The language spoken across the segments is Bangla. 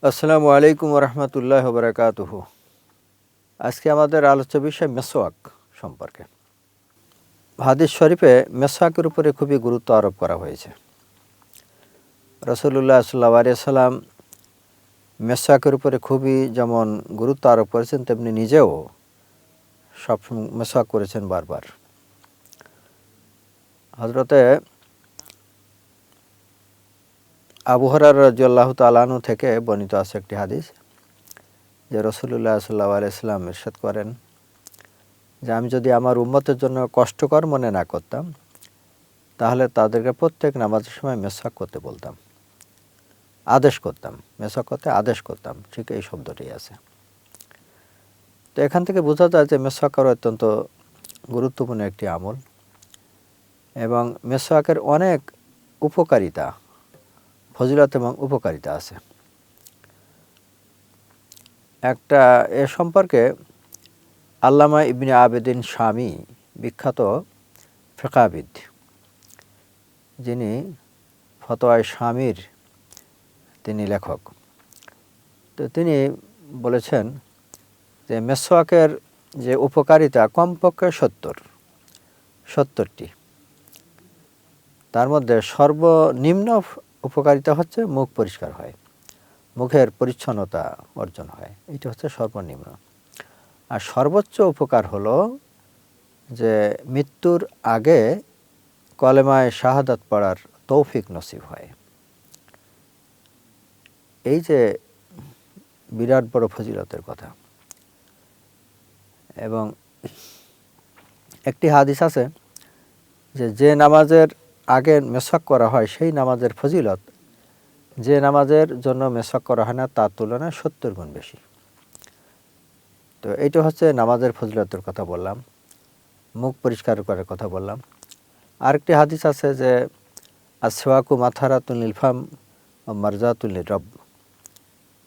আসসালামু আলাইকুম রহমতুল্লাহ বারাকাতুহু। আজকে আমাদের আলোচ্য বিষয় মেসওয়াক সম্পর্কে। হাদিস শরীফে মেসওয়াকের উপরে খুবই গুরুত্ব আরোপ করা হয়েছে। রাসূলুল্লাহ সাল্লাল্লাহু আলাইহি সাল্লাম মেসওয়াকের উপরে খুবই যেমন গুরুত্ব আরোপ করেছেন, তেমনি নিজেও সব মেসওয়াক করেছেন বারবার। হযরতে আবু হুরায়রা রাদিয়াল্লাহু তাআলা আনহু থেকে বর্ণিত আছে একটি হাদিস, যে রাসূলুল্লাহ সাল্লাল্লাহু আলাইহি সাল্লাম ইরশাদ করেন যে আমি যদি আমার উম্মতের জন্য কষ্টকর মনে না করতাম, তাহলে তাদেরকে প্রত্যেক নামাজের সময় মেসওয়াক করতে বলতাম, আদেশ করতাম। মেসওয়াক করতে আদেশ করতাম, ঠিক এই শব্দটি আছে। তো এখান থেকে বোঝা যায় যে মেসওয়াক করা অত্যন্ত গুরুত্বপূর্ণ একটি আমল এবং মেসওয়াকের অনেক উপকারিতা, ফজিলত এবং উপকারিতা আছে। একটা এ সম্পর্কে আল্লামা ইবনে আবেদিন শামী, বিখ্যাত ফিকহাবিদ, যিনি ফতোয়ায়ে শামীর তিনি লেখক, তো তিনি বলেছেন যে মেসওয়াকের যে উপকারিতা কমপক্ষে ৭০টি। তার মধ্যে সর্বনিম্ন উপকারিতা হচ্ছে মুখ পরিষ্কার হয়, মুখের পরিচ্ছন্নতা অর্জন হয়, এটা হচ্ছে সর্বনিম্ন। আর সর্বোচ্চ উপকার হলো যে মৃত্যুর আগে কলেমায়ে শাহাদাত পড়ার তৌফিক নসিব হয়। এই যে বিরাট বড় ফজিলতের কথা। এবং একটি হাদিস আছে যে নামাজের আগে মেসওয়াক করা হয় সেই নামাজের ফজিলত যে নামাজের জন্য মেসওয়াক করা হয় না তার তুলনায় ৭০ গুণ বেশি। তো এইটা হচ্ছে নামাজের ফজিলতের কথা বললাম, মুখ পরিষ্কার করার কথা বললাম। আরেকটি হাদিস আছে যে আসওয়াকু মাথারাতুল লিল ফাম ও মারজাতুল লির-রব,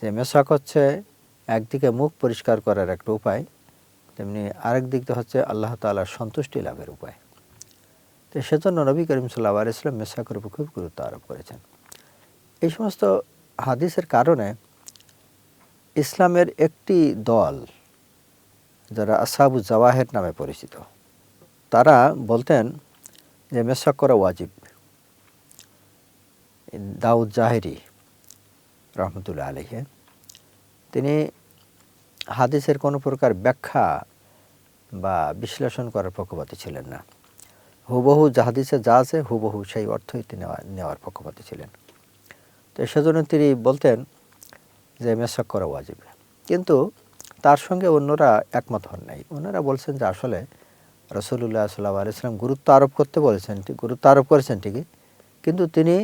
যে মেসওয়াক হচ্ছে একদিকে মুখ পরিষ্কার করার একটা উপায়, তেমনি আরেক দিক হচ্ছে আল্লাহ তাআলার সন্তুষ্টি লাভের উপায়। তো সেজন্য নবী করিম সাল্লাল্লাহু আলাইহি ওয়াসাল্লাম মেসওয়াকের উপর খুব গুরুত্ব আরোপ করেছেন। এই সমস্ত হাদিসের কারণে ইসলামের একটি দল, যারা আসহাবু জাওয়াহির নামে পরিচিত, তারা বলতেন যে মেসওয়াক করা ওয়াজিব। দাউদ জাহেরি রহমতুল্লাহ আলাইহি, তিনি হাদিসের কোনো প্রকার ব্যাখ্যা বা বিশ্লেষণ করার পক্ষপাতী ছিলেন না। হুবহু হাদিসে যা আছে হুবহু সেই অর্থই তিনি নেওয়ার পক্ষপাতী ছিলেন। তো সেজন্য তিনি বলতেন যে মেসওয়াক করা ওয়াজিব। কিন্তু তার সঙ্গে অন্যরা একমত হন নাই। ওনারা বলছেন যে আসলে রাসূলুল্লাহ সাল্লাল্লাহু আলাইহি ওয়াসাল্লাম গুরুত্ব আরোপ করেছেন ঠিকই, কিন্তু তিনি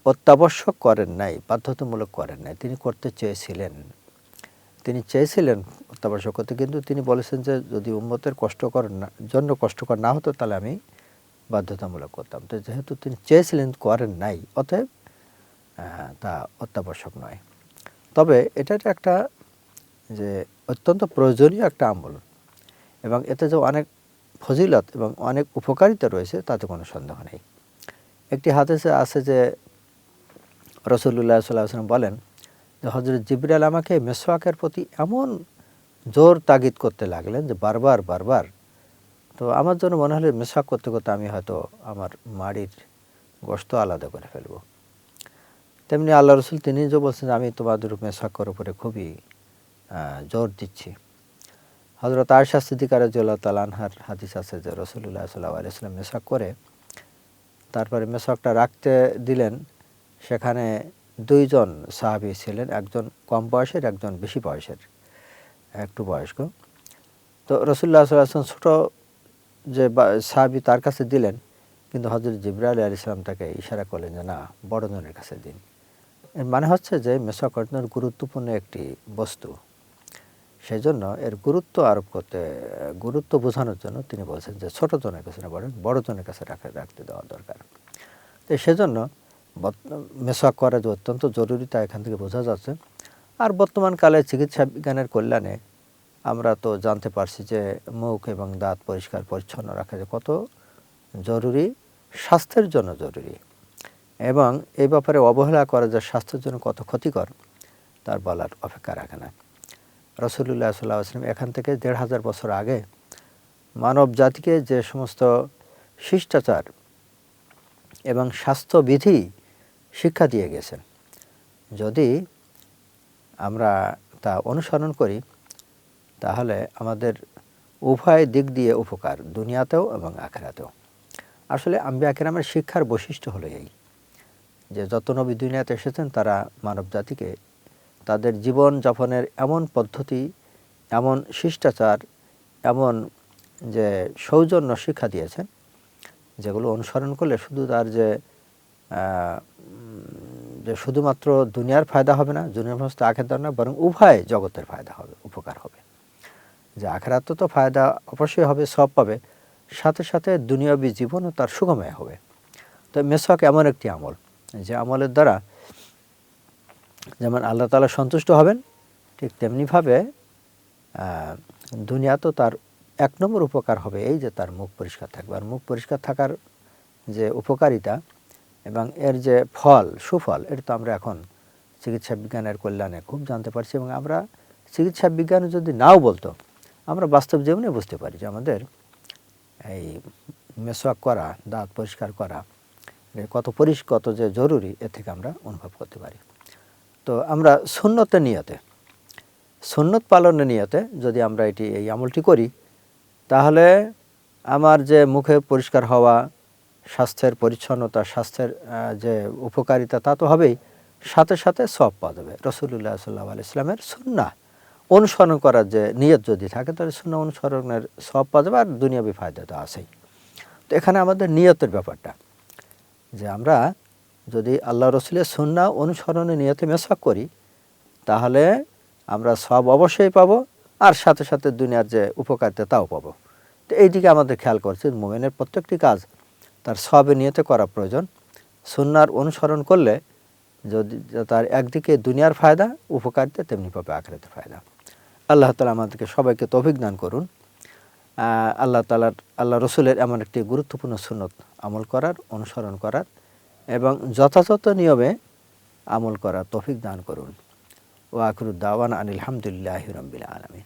অত্যাবশ্যক করেন নাই, বাধ্যতামূলক করেন নাই। তিনি করতে চেয়েছিলেন, অত্যাবশ্যক করতে, কিন্তু তিনি বলেছেন যে যদি উম্মতের জন্য কষ্টকর না হতো তাহলে আমি বাধ্যতামূলক করতাম। তো যেহেতু তিনি চেয়েছিলেন, করেন নাই, অতএব তা অত্যাবশ্যক নয়। তবে এটা একটা যে অত্যন্ত প্রয়োজনীয় একটা আমল এবং এতে যে অনেক ফজিলত এবং অনেক উপকারিতা রয়েছে তাতে কোনো সন্দেহ নেই। একটি হাদিসে আছে যে রাসূলুল্লাহ সাল্লাল্লাহু আলাইহি ওয়াসাল্লাম বলেন যে হযরত জিবরাইল আমাকে মেসওয়াকের প্রতি এমন জোর তাগিদ করতে লাগলেন যে বারবার। তো আমার জন্য মনে হলো মেসওয়াক করতে করতে আমি হয়তো আমার মাড়ির গোশত আলাদা করে ফেলব। তেমনি আল্লাহ রসুল তিনি যে বলছেন আমি তোমাদের মেসওয়াক করার উপরে খুবই জোর দিচ্ছি। হযরত আয়েশা সিদ্দিকা রাদিয়াল্লাহু তাআলা আনহার হাদিস আছে যে রাসূলুল্লাহ সাল্লাল্লাহু আলাইহি ওয়াসাল্লাম মেসওয়াক করে তারপরে মেসওয়াকটা রাখতে দিলেন। সেখানে দুইজন সাহাবী ছিলেন, একজন কম বয়সের, একজন বেশি বয়সের, একটু বয়স্ক। তো রাসূলুল্লাহ সাল্লাল্লাহু আলাইহি ওয়াসাল্লাম ছোট যে সাহাবী তার কাছে দিলেন, কিন্তু হযরত জিবরাইল আলাইহিস সালাম তাকে ইশারা করলেন যে না, বড়জনের কাছে দিন। এর মানে হচ্ছে যে মেসওয়াক অত্যন্ত গুরুত্বপূর্ণ একটি বস্তু, সেজন্য এর গুরুত্ব বোঝানোর জন্য তিনি বলছেন যে ছোট জনের কাছে না, বড়জনের কাছে রাখতে দেওয়া দরকার। তো সেজন্য মেসওয়াক করা যে অত্যন্ত জরুরি তা এখান থেকে বোঝা যাচ্ছে। আর বর্তমানকালে চিকিৎসা বিজ্ঞানের কল্যাণে আমরা তো জানতে পারছি যে মুখ এবং দাঁত পরিষ্কার পরিচ্ছন্ন রাখা যে কত জরুরি, স্বাস্থ্যের জন্য জরুরি, এবং এই ব্যাপারে অবহেলা করা যে স্বাস্থ্যের জন্য কত ক্ষতিকর, তা তার বলার অপেক্ষা রাখে না। রাসূলুল্লাহ সাল্লাল্লাহু আলাইহি ওয়াসাল্লাম এখান থেকে ১৫০০ বছর আগে মানব জাতিকে যে সমস্ত শিষ্টাচার এবং স্বাস্থ্যবিধি শিক্ষা দিয়ে গেছেন, যদি আমরা তা অনুসরণ করি তাহলে আমাদের উভয় দিক দিয়ে উপকার, দুনিয়াতেও এবং আখিরাতেও। আসলে আম্বিয়া কেরামের শিক্ষার বৈশিষ্ট্য হলো এই, যে যত নবী দুনিয়াতে এসেছেন তারা মানব জাতিকে তাদের জীবন যাপনের এমন পদ্ধতি, এমন শিষ্টাচার, এমন যে সৌজন্য শিক্ষা দিয়েছেন, যেগুলো অনুসরণ করলে শুধু তার যে শুধুমাত্র দুনিয়ার ফায়দা হবে না, দুনিয়ার সমস্ত আখিরাত না, বরং উভয় জগতের ফায়দা হবে, উপকার হবে। যে আখিরাত তো ফায়দা অবশ্যই হবে, সব পাবে, সাথে সাথে দুনিয়াবী জীবনও তার সুগময় হবে। তো মেসওয়াক এমন একটি আমল, যে আমলের দ্বারা যেমন আল্লাহ তাআলা সন্তুষ্ট হবেন, ঠিক তেমনিভাবে দুনিয়া তো তার ১ নম্বর উপকার হবে এই যে তার মুখ পরিষ্কার থাকবে। আর মুখ পরিষ্কার থাকার যে উপকারিতা এবং এর যে ফল, সুফল, এটা তো আমরা এখন চিকিৎসা বিজ্ঞানের কল্যাণে খুব জানতে পারছি। এবং আমরা চিকিৎসা বিজ্ঞান যদি নাও বলতো, আমরা বাস্তব জীবনে বুঝতে পারি যে আমাদের এই মেসওয়াক করা, দাঁত পরিষ্কার করা কত যে জরুরি, এ থেকে আমরা অনুভব করতে পারি। তো আমরা সুন্নত পালনের নিয়তে যদি আমরা এই আমলটি করি, তাহলে আমার যে মুখে পরিষ্কার হওয়া, স্বাস্থ্যের পরিচ্ছন্নতা, স্বাস্থ্যের যে উপকারিতা, তা তো হবেই, সাথে সাথে সওয়াব পাওয়া যাবে। রাসূলুল্লাহ সাল্লাল্লাহু আলাইহি ওয়াসাল্লামের সুন্নাহ অনুসরণ করার যে নিয়ত যদি থাকে, তাহলে সুন্নাহ অনুসরণের সওয়াব পাওয়া যাবে, আর দুনিয়াবী ফায়দা তো আছেই। তো এখানে আমাদের নিয়তের ব্যাপারটা, যে আমরা যদি আল্লাহ রসুলের সুন্নাহ অনুসরণের নিয়তে মেসওয়াক করি, তাহলে আমরা সওয়াব অবশ্যই পাবো, আর সাথে সাথে দুনিয়ার যে উপকারিতা তাও পাবো। তো এই দিকে আমাদের খেয়াল করছে, মুমিনের প্রত্যেকটি কাজ তার সওয়াবের নিয়তে করা প্রয়োজন। সুন্নাহর অনুসরণ করলে যদি তার একদিকে দুনিয়ার ফায়দা, উপকারিতা, তেমনি পাবে আখিরাতের ফায়দা। আল্লাহ তাআলা আমাদেরকে সবাইকে তৌফিক দান করুন। আল্লাহ রসুলের এমন একটি গুরুত্বপূর্ণ সুন্নত আমল করার, অনুসরণ করার এবং যথাযথ নিয়মে আমল করার তৌফিক দান করুন। ওয়া আখিরু দাওয়ানা আনিল হামদুলিল্লাহি রাব্বিল আলামিন।